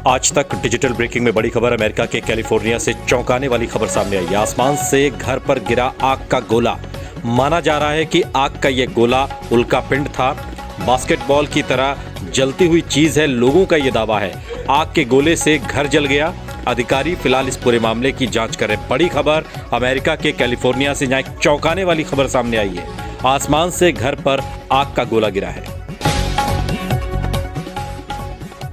आज तक digital breaking में बड़ी खबर। अमेरिका के कैलिफोर्निया से चौंकाने वाली खबर सामने आई है। आसमान से घर पर गिरा आग का गोला। माना जा रहा है कि आग का यह गोला उल्का पिंड था। बास्केटबॉल की तरह जलती हुई चीज है, लोगों का यह दावा है। आग के गोले से घर जल गया। अधिकारी फिलहाल इस पूरे मामले की जांच कर रहे हैं। बड़ी खबर अमेरिका के कैलिफोर्निया से, जहां एक चौंकाने वाली खबर सामने आई है। आसमान से घर पर आग का गोला गिरा है।